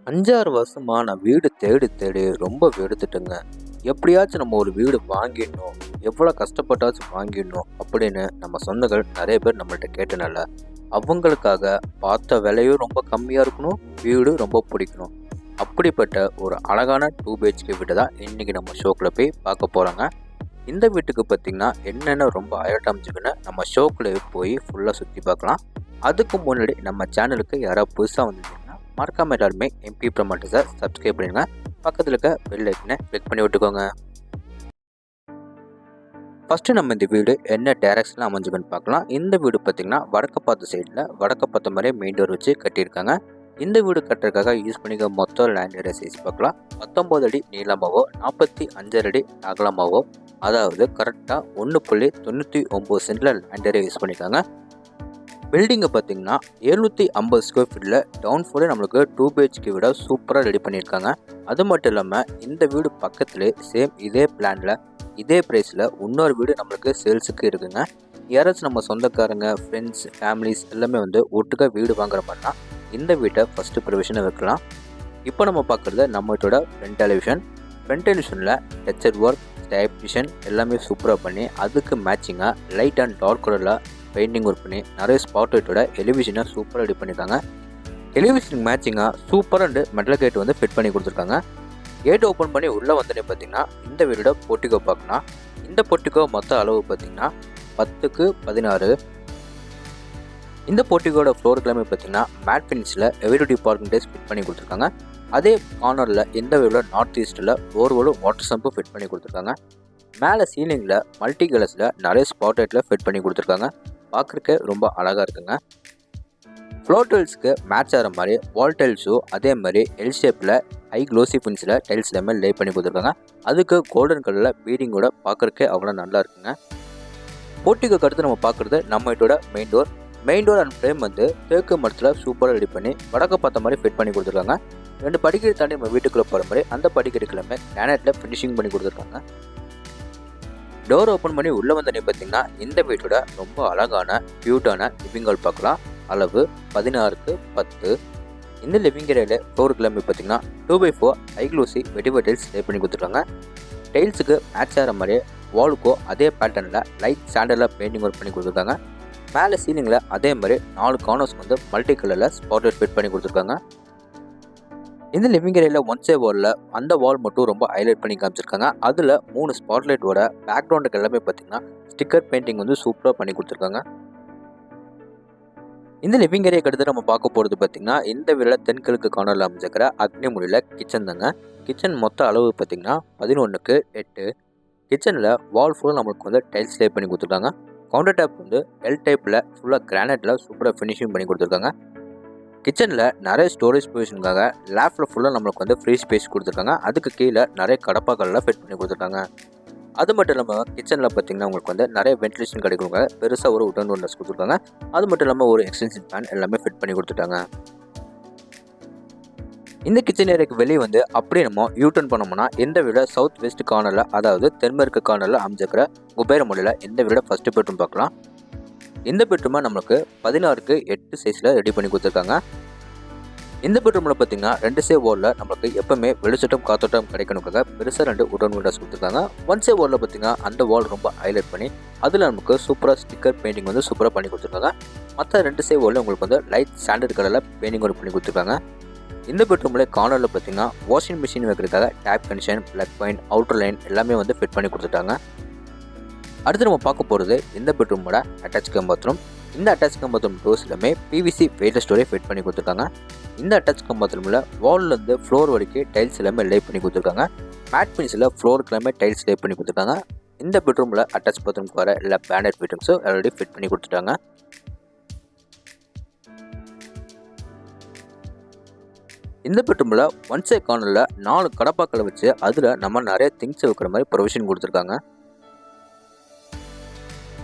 5, 6 வருஷமா நான் வீடு தேடி தேடி ரொம்ப வெறுத்துட்டேங்க. எப்படியாச்சும் நம்ம ஒரு வீடு வாங்கிடணும், எவ்வளோ கஷ்டப்பட்டாச்சும் வாங்கிடணும் அப்படின்னு நம்ம சொந்தங்கள் நிறைய பேர் நம்மள்ட்ட கேட்டனால, அவங்களுக்காக பார்த்த விலையும் ரொம்ப கம்மியாக இருக்கணும், வீடு ரொம்ப பிடிக்கணும். அப்படிப்பட்ட ஒரு அழகான 2 BHK வீட்டை தான் இன்றைக்கி நம்ம ஷோக்கில் போய் பார்க்க போகிறோங்க. இந்த வீட்டுக்கு பார்த்திங்கன்னா என்னென்ன ரொம்ப அழகாமிச்சுக்குன்னு நம்ம ஷோக்கில் போய் ஃபுல்லாக சுற்றி பார்க்கலாம். அதுக்கு முன்னாடி நம்ம சேனலுக்கு யாராவது புதுசாக வந்துருந்தீங்கன்னா மறக்காம எல்லாருமே எம்பி ப்ரமோட்டர்ஸை சப்ஸ்கிரைப் பண்ணிடுங்க. பக்கத்தில் இருக்க பெல் ஐக்கனை கிளிக் பண்ணி விட்டுக்கோங்க. ஃபஸ்ட்டு நம்ம இந்த வீடு என்ன டைரக்ஷனில் அமைஞ்சுக்குன்னு பார்க்கலாம். இந்த வீடு பார்த்திங்கன்னா வடக்கு பார்த்த சைடில் வடக்கு பார்த்த மாதிரியே மெயின் டோர் வச்சு கட்டியிருக்காங்க. இந்த வீடு கட்டுறதுக்காக யூஸ் பண்ணிக்க மொத்தம் லேண்ட் ஏரியா சைஸ் பார்க்கலாம். 19 அடி நீளமாவோ 45 அடி அகலமாவோ, அதாவது கரெக்டாக 1.99 சென்டில் லேண்ட் ஏரியா யூஸ் பண்ணியிருக்காங்க. பில்டிங்கை பார்த்தீங்கன்னா 750 ஸ்கொயர் ஃபீட்டில் டவுன் ஃபுல்லே நம்மளுக்கு 2 BHK வீட சூப்பராக ரெடி பண்ணியிருக்காங்க. அது மட்டும் இல்லாமல் இந்த வீடு பக்கத்துலேயே சேம் இதே பிளானில் இதே ப்ரைஸில் இன்னொரு வீடு நம்மளுக்கு சேல்ஸுக்கு இருக்குங்க. யாராச்சும் நம்ம சொந்தக்காரங்க, ஃப்ரெண்ட்ஸ், ஃபேமிலிஸ் எல்லாமே வந்து ஒட்டுக்காக வீடு வாங்குற மாதிரினா இந்த வீட்டை ஃபஸ்ட்டு ப்ரொவிஷனை வைக்கலாம். இப்போ நம்ம பார்க்குறது நம்ம வீட்டோட ஃப்ரண்ட் டெலிவிஷன். ஃப்ரண்ட் டெலிவிஷனில் டச்சர் ஒர்க், டைப் விஷன் எல்லாமே சூப்பராக பண்ணி அதுக்கு மேட்சிங்காக லைட் அண்ட் டார்க் கலரில் பெயிண்டிங் ஒர்க் பண்ணி நிறைய ஸ்பாட் லைட்டோட டெலிவிஷனை சூப்பராக ரெடி பண்ணியிருக்காங்க. டெலிவிஷனுக்கு மேட்சிங்காக சூப்பர் அண்டு மெட்டல் கேட் வந்து ஃபிட் பண்ணி கொடுத்துருக்காங்க. கேட் ஓப்பன் பண்ணி உள்ளே வந்தோடனே பார்த்தீங்கன்னா இந்த வீடோட போர்ட்டிகோ பார்க்கலாம். இந்த போர்ட்டிகோ மொத்த அளவு பார்த்தீங்கன்னா 10க்கு 16. இந்த போர்ட்டிகோட ஃப்ளோர் கிளம்பி பார்த்தீங்கன்னா மேட் ஃபினிஷில் எவ்ரிடி பார்க்கிங் டேஸ் ஃபிட் பண்ணி கொடுத்துருக்காங்க. அதே கார்னரில் இந்த வீடோட நார்த் ஈஸ்ட்டில் போர்வெலும் வாட்டர் சம்பும் ஃபிட் பண்ணி கொடுத்துருக்காங்க. மேலே சீலிங்கில் மல்டி கலர்ஸில் நிறைய ஸ்பாட் லைட்டில் ஃபிட் பண்ணி கொடுத்துருக்காங்க. பார்க்குறக்கு ரொம்ப அழகாக இருக்குங்க. ஃப்ளோர் டைல்ஸுக்கு மேட்ச் ஆகிற மாதிரி வால் டைல்ஸும் அதே மாதிரி எல் ஷேப்பில் ஹை க்ளோசி ஃபினிஷில் டைல்ஸ் எல்லாமே லே பண்ணி கொடுத்துருக்காங்க. அதுக்கு கோல்டன் கலரில் பீடிங்கோட பார்க்குறக்கே அவ்வளோ நல்லா இருக்குங்க. போர்ட்டிகோக்கு அடுத்து நம்ம பார்க்குறது நம்ம வீட்டோட main door. Main door and frame வந்து தேக்கு மரத்தில் சூப்பராக ரெடி பண்ணி வடக்க பார்த்த மாதிரி ஃபிட் பண்ணி கொடுத்துருக்காங்க. 2 படிக்கட்டு தாண்டி நம்ம வீட்டுக்குள்ளே போகிற மாதிரி அந்த படிக்கட்டுக்குள்ளே கிரானைட்டில் ஃபினிஷிங் பண்ணி கொடுத்துருக்காங்க. டோர் ஓப்பன் பண்ணி உள்ளே வந்தோடனே பார்த்தீங்கன்னா இந்த வீட்டோட ரொம்ப அழகான க்யூட்டான லிவிங் ஹால் பார்க்கலாம். அளவு 16க்கு 10. இந்த லிவிங் ஏரியாவில் ஃப்ளோர் கிளம்பி பார்த்தீங்கன்னா 2x4 ஹை க்ளோசி வெட்டிவ டைல்ஸ் லே பண்ணி கொடுத்துருக்காங்க. டைல்ஸுக்கு மேட்ச் ஆகிற மாதிரியே வாலுக்கோ அதே பேட்டர்னில் லைட் சாண்டலில் பெயிண்டிங் ஒர்க் பண்ணி கொடுத்துருக்காங்க. மேலே சீலிங்கில் அதே மாதிரி 4 கார்னர்ஸ் வந்து மல்டி கலரில் ஸ்பாட்லைட் ஃபிட் பண்ணி கொடுத்துருக்காங்க. இந்த லிவிங் ஏரியாவில் ஒன் சைட் வாலில் அந்த வால் மட்டும் ரொம்ப ஹைலைட் பண்ணி காமிச்சிருக்காங்க. அதில் 3 ஸ்பாட்லைட்டோட பேக்ரவுண்டுக்கு எல்லாமே பார்த்தீங்கன்னா ஸ்டிக்கர் பெயிண்டிங் வந்து சூப்பராக பண்ணி கொடுத்துருக்காங்க. இந்த லிவிங் ஏரியா அடுத்து நம்ம பார்க்க போகிறது பார்த்தீங்கன்னா இந்த வீட்டில் தென்கிழக்கு கார்னரில் அமைஞ்சிருக்கிற அக்னி மொழியில் கிச்சன் தாங்க. கிச்சன் மொத்த அளவு பார்த்தீங்கன்னா 11க்கு 8. கிச்சனில் வால் ஃபுல்லாக நம்மளுக்கு வந்து டைல்ஸ் லே பண்ணி கொடுத்துருக்காங்க. கவுண்டர் டாப் வந்து எல் டைப்பில் ஃபுல்லாக கிரானைட்டில் சூப்பராக ஃபினிஷிங் பண்ணி கொடுத்துருக்காங்க. கிச்சனில் நிறைய ஸ்டோரேஜ் பொசிஷனுக்காக லேஃப்டில் ஃபுல்லாக நம்மளுக்கு வந்து ஃப்ரீ ஸ்பேஸ் கொடுத்துருக்காங்க. அதுக்கு கீழே நிறைய கடப்பாக்கள்லாம் ஃபிட் பண்ணி கொடுத்துருக்காங்க. அது மட்டும் இல்லாமல் கிச்சனில் பார்த்தீங்கன்னா உங்களுக்கு வந்து நிறைய வென்டிலேஷன் கிடைக்குங்க. பெருசாக ஒரு உடன் ஒண்டர்ஸ் கொடுத்துருக்காங்க. அது மட்டும் இல்லாமல் ஒரு எக்ஸ்டென்ஷன் ஃபேன் எல்லாமே ஃபிட் பண்ணி கொடுத்துட்டாங்க. இந்த கிச்சன் ஏரியாவுக்கு வெளியே வந்து அப்படியே நம்ம யூட்டர்ன் பண்ணோம்னா இந்த வீட சவுத் வெஸ்ட் கார்னரில், அதாவது தென்மேற்கு கார்னரில் அமைஞ்சிருக்கிற குபேர மொழியில் இந்த வீட ஃபஸ்ட்டு பெட்ரூம் பார்க்கலாம். இந்த பெட்ரூமை நம்மளுக்கு 16க்கு 8 சைஸில் ரெடி பண்ணி கொடுத்துருக்காங்க. இந்த பெட்ரூமில் பார்த்தீங்கன்னா 2 சே வாலில் நம்மளுக்கு எப்பவுமே வெளிச்சட்டம் காத்தோட்டம் கிடைக்கணுக்காக பெருசாக 2 உடன் விண்டோஸ் கொடுத்துருக்காங்க. 1 சே வாலில் பார்த்தீங்கன்னா அந்த வால் ரொம்ப ஹைலைட் பண்ணி அதில் நமக்கு சூப்பராக ஸ்டிக்கர் பெயிண்டிங் வந்து சூப்பராக பண்ணி கொடுத்துருக்காங்க. மற்ற 2 சே வாலில் உங்களுக்கு வந்து லைட் ஸ்டாண்டர்ட் கலரில் பெயிண்டிங் ஒர்க் பண்ணி கொடுத்துருக்காங்க. இந்த பெட்ரூமில் கார்னரில் பார்த்தீங்கன்னா வாஷிங் மிஷின் வைக்கிறதுக்காக tape connection, plug point, outer line எல்லாமே வந்து ஃபிட் பண்ணி கொடுத்துட்டாங்க. அடுத்து நம்ம பார்க்க போகிறது இந்த பெட்ரூமோட அட்டாச் கம் பாத்ரூம். இந்த அட்டாச் கம் பாத்ரூம் டோர்ஸ் எல்லாமே PVC வெயிட்லெஸ் ஸ்டோரே ஃபிட் பண்ணி கொடுத்துருக்காங்க. இந்த அட்டாச் கம் பாத்ரூமில் வால்லேருந்து ஃப்ளோர் வரைக்கும் டைல்ஸ் எல்லாமே லே பண்ணி கொடுத்துருக்காங்க. மேட் ஃபினிஷில் ஃப்ளோருக்கு எல்லாமே டைல்ஸ் லே பண்ணி கொடுத்துருக்காங்க. இந்த பெட்ரூமில் அட்டாச் பாத்ரூம்க்கு வர எல்லா பேனட் ஃபிட்டிங்ஸும் ஆல்ரெடி ஃபிட் பண்ணி கொடுத்துட்டாங்க. இந்த பெட்ரூமில் ஒன் சைட் கார்னரில் 4 கடப்பாக்களை வச்சு அதில் நம்ம நிறைய திங்ஸ் வைக்கிற மாதிரி ப்ரொவிஷன் கொடுத்துருக்காங்க.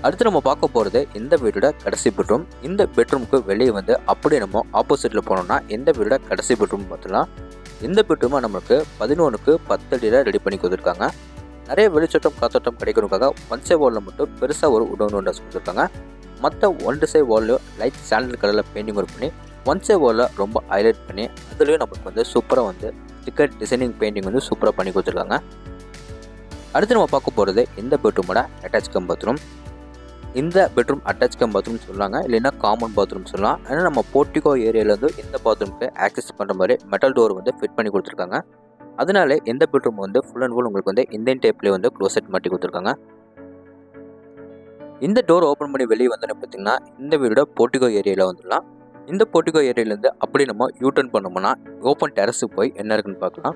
அடுத்து நம்ம பார்க்க போகிறது இந்த வீட்டோட கடைசி பெட்ரூம். இந்த பெட்ரூமுக்கு வெளியே வந்து அப்படியே நம்ம ஆப்போசிட்டில் போனோம்னா இந்த வீட்டோட கடைசி பெட்ரூம் பார்த்துலாம். இந்த பெட்ரூமை நம்மளுக்கு 11க்கு 10 அடியில் ரெடி பண்ணி கொடுத்துருக்காங்க. நிறைய வெளிச்சட்டம் காத்தோட்டம் கிடைக்கிறதுக்காக ஒன் சைட் வாலில் மட்டும் பெருசாக ஒரு உடன் ஒண்டர்ஸ் கொடுத்துருக்காங்க. மற்ற 1 சைட் வால்லையும் லைட் சாண்டல் கலரில் பெயிண்டிங் ஒர்க் பண்ணி ஒன் சைட் வாலில் ரொம்ப ஹைலைட் பண்ணி அதுலேயும் நமக்கு வந்து சூப்பராக வந்து ஸ்டிக்கர் டிசைனிங் பெயிண்டிங் வந்து சூப்பராக பண்ணி கொடுத்துருக்காங்க. அடுத்து நம்ம பார்க்க போகிறது இந்த பெட்ரூமோட அட்டாச் கம் பாத்ரூம். இந்த பெட்ரூம் அட்டாச் கம் பாத்ரூம் சொல்லலாங்க, இல்லைன்னா காமன் பாத்ரூம் சொல்லலாம். ஆனால் நம்ம போர்ட்டிகோ ஏரியாவிலேருந்து இந்த பாத்ரூமுக்கு ஆக்சஸ் பண்ணுற மாதிரி மெட்டல் டோர் வந்து ஃபிட் பண்ணி கொடுத்துருக்காங்க. அதனால இந்த பெட்ரூம் வந்து ஃபுல் அண்ட் ஃபுல் உங்களுக்கு வந்து இந்தியன் டைப்லேயே வந்து க்ளோசெட் மாட்டி கொடுத்துருக்காங்க. இந்த டோர் ஓப்பன் பண்ணி வெளியே வந்தோன்னு பார்த்தீங்கன்னா இந்த வீடோட போர்ட்டிகோ ஏரியாவில் வந்துடலாம். இந்த போர்ட்டிகோ ஏரியாவிலேருந்து அப்படி நம்ம யூட்டர்ன் பண்ணோம்னா ஓப்பன் டெரஸுக்கு போய் என்ன இருக்குன்னு பார்க்கலாம்.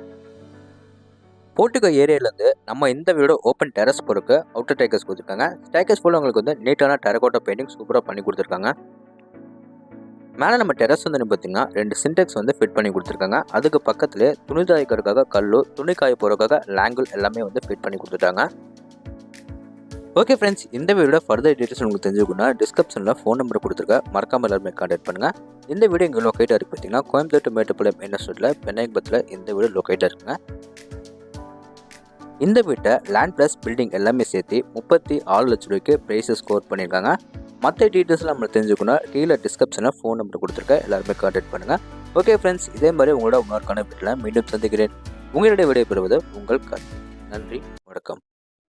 போர்ட்டிகோ ஏரியாவிலேருந்து நம்ம இந்த வீடோட ஓப்பன் டெரஸ் போகிறதுக்கு அவுட்டர் ஸ்டேர்கேஸ் கொடுத்துருக்காங்க. ஸ்டேர்கேஸ் ஃபுல்லாக உங்களுக்கு வந்து நீட்டான டெரகோட்டா பெயிண்டிங் சூப்பராக பண்ணி கொடுத்துருக்காங்க. மேலே நம்ம டெரஸ் வந்து பார்த்தீங்கன்னா 2 சின்டெக்ஸ் வந்து ஃபிட் பண்ணி கொடுத்துருக்காங்க. அதுக்கு பக்கத்துலேயே துணி துவைக்கிறதுக்காக கல்லு, துணி காய போகிறதுக்காக லேங்கிள் எல்லாமே வந்து ஃபிட் பண்ணி கொடுத்துட்டாங்க. ஓகே ஃப்ரெண்ட்ஸ், இந்த வீடியோட ஃபர்தர் டீட்டெயில்ஸ் உங்களுக்கு தெரிஞ்சுக்கணும்னா டிஸ்கிரிப்ஷனில் ஃபோன் நம்பர் கொடுத்துருக்கேன், மறக்காமல் எல்லாருமே கான்டாக்ட் பண்ணுங்கள். இந்த வீடியோ எங்கே லொக்கேட்டாக இருக்குது பார்த்தீங்கன்னா கோயம்புத்தூர் to மேட்டுப்பாளையம் மெயின் ரோட்டில் பென்னாயகபுரத்தில் இந்த வீடியோ லொக்கேட்டாக இருக்குங்க. இந்த வீட்டை லேண்ட் ப்ளஸ் பில்டிங் எல்லாமே சேர்த்து 36 லட்ச ரூபாய்க்கு ப்ரைஸை ஸ்கோர் பண்ணியிருக்காங்க. மற்ற டீட்டெயில்ஸ்லாம் நம்ம தெரிஞ்சுக்கணும் கீழே டிஸ்கிரிப்ஷனில் ஃபோன் நம்பர் கொடுத்துருக்கேன், எல்லாருமே கான்டாக்ட் பண்ணுங்கள். ஓகே ஃப்ரெண்ட்ஸ், இதே மாதிரி உங்களோட இன்னொரு வீட்டில் மீண்டும் சந்திக்கிறேன். உங்களுடைய விடைபெறுவது உங்கள் நன்றி, வணக்கம்.